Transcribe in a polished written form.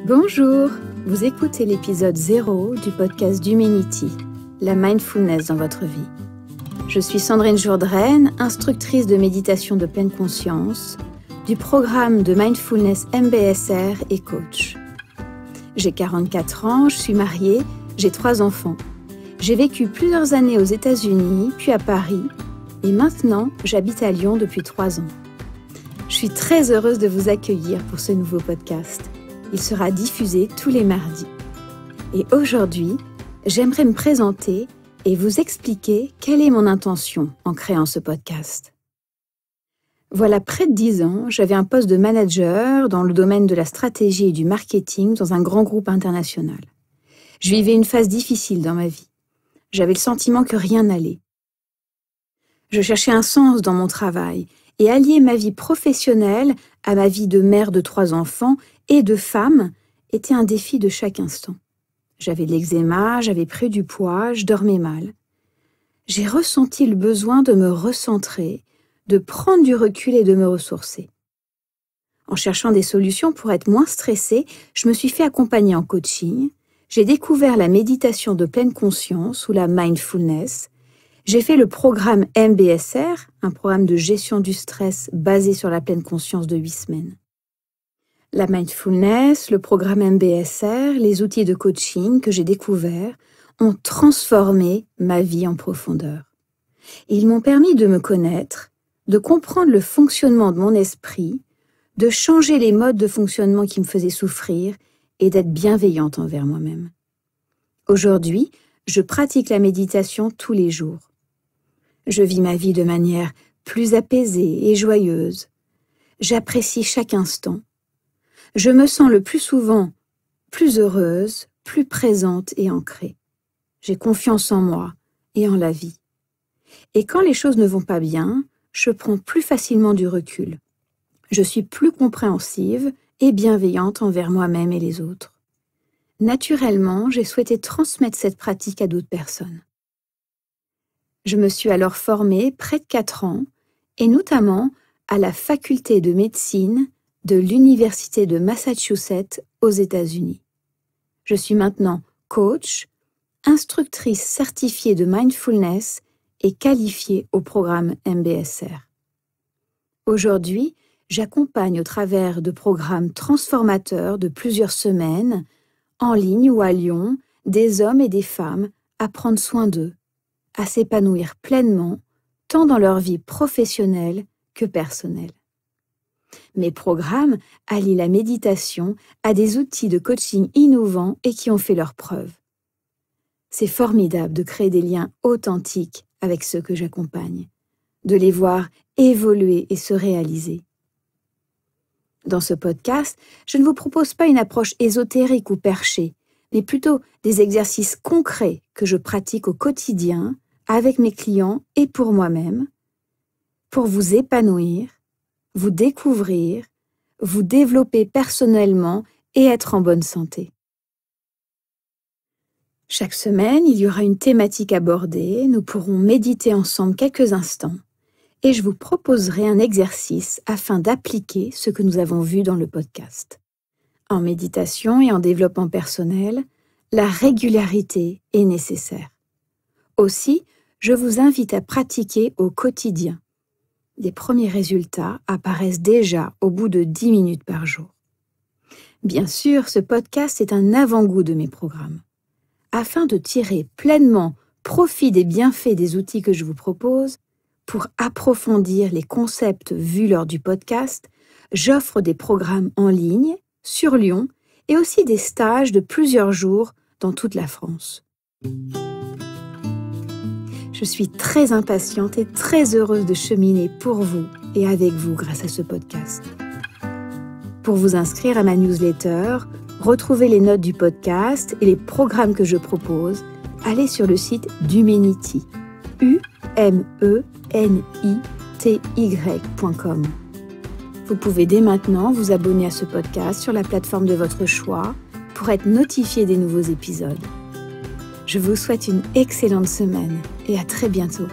Bonjour, vous écoutez l'épisode 0 du podcast d'Humanity, la mindfulness dans votre vie. Je suis Sandrine Jourdraine, instructrice de méditation de pleine conscience, du programme de mindfulness MBSR et coach. J'ai 44 ans, je suis mariée, j'ai 3 enfants. J'ai vécu plusieurs années aux États-Unis, puis à Paris, et maintenant j'habite à Lyon depuis 3 ans. Je suis très heureuse de vous accueillir pour ce nouveau podcast. Il sera diffusé tous les mardis. Et aujourd'hui, j'aimerais me présenter et vous expliquer quelle est mon intention en créant ce podcast. Voilà près de 10 ans, j'avais un poste de manager dans le domaine de la stratégie et du marketing dans un grand groupe international. Je vivais une phase difficile dans ma vie. J'avais le sentiment que rien n'allait. Je cherchais un sens dans mon travail et allier ma vie professionnelle à ma vie de mère de 3 enfants et de femme était un défi de chaque instant. J'avais de l'eczéma, j'avais pris du poids, je dormais mal. J'ai ressenti le besoin de me recentrer, de prendre du recul et de me ressourcer. En cherchant des solutions pour être moins stressée, je me suis fait accompagner en coaching. J'ai découvert la méditation de pleine conscience ou la mindfulness. J'ai fait le programme MBSR, un programme de gestion du stress basé sur la pleine conscience de 8 semaines. La mindfulness, le programme MBSR, les outils de coaching que j'ai découverts ont transformé ma vie en profondeur. Ils m'ont permis de me connaître, de comprendre le fonctionnement de mon esprit, de changer les modes de fonctionnement qui me faisaient souffrir et d'être bienveillante envers moi-même. Aujourd'hui, je pratique la méditation tous les jours. Je vis ma vie de manière plus apaisée et joyeuse. J'apprécie chaque instant. Je me sens le plus souvent plus heureuse, plus présente et ancrée. J'ai confiance en moi et en la vie. Et quand les choses ne vont pas bien, je prends plus facilement du recul. Je suis plus compréhensive et bienveillante envers moi-même et les autres. Naturellement, j'ai souhaité transmettre cette pratique à d'autres personnes. Je me suis alors formée près de 4 ans, et notamment à la faculté de médecine de l'Université de Massachusetts aux États-Unis. Je suis maintenant coach, instructrice certifiée de mindfulness et qualifiée au programme MBSR. Aujourd'hui, j'accompagne au travers de programmes transformateurs de plusieurs semaines, en ligne ou à Lyon, des hommes et des femmes à prendre soin d'eux, à s'épanouir pleinement, tant dans leur vie professionnelle que personnelle. Mes programmes allient la méditation à des outils de coaching innovants et qui ont fait leurs preuves. C'est formidable de créer des liens authentiques avec ceux que j'accompagne, de les voir évoluer et se réaliser. Dans ce podcast, je ne vous propose pas une approche ésotérique ou perchée, mais plutôt des exercices concrets que je pratique au quotidien avec mes clients et pour moi-même, pour vous épanouir, vous découvrir, vous développer personnellement et être en bonne santé. Chaque semaine, il y aura une thématique abordée, nous pourrons méditer ensemble quelques instants et je vous proposerai un exercice afin d'appliquer ce que nous avons vu dans le podcast. En méditation et en développement personnel, la régularité est nécessaire. Aussi, je vous invite à pratiquer au quotidien. Des premiers résultats apparaissent déjà au bout de 10 minutes par jour. Bien sûr, ce podcast est un avant-goût de mes programmes. Afin de tirer pleinement profit des bienfaits des outils que je vous propose, pour approfondir les concepts vus lors du podcast, j'offre des programmes en ligne, sur Lyon, et aussi des stages de plusieurs jours dans toute la France. Je suis très impatiente et très heureuse de cheminer pour vous et avec vous grâce à ce podcast. Pour vous inscrire à ma newsletter, retrouver les notes du podcast et les programmes que je propose, allez sur le site d'Humanity, umenity.com. Vous pouvez dès maintenant vous abonner à ce podcast sur la plateforme de votre choix pour être notifié des nouveaux épisodes. Je vous souhaite une excellente semaine et à très bientôt.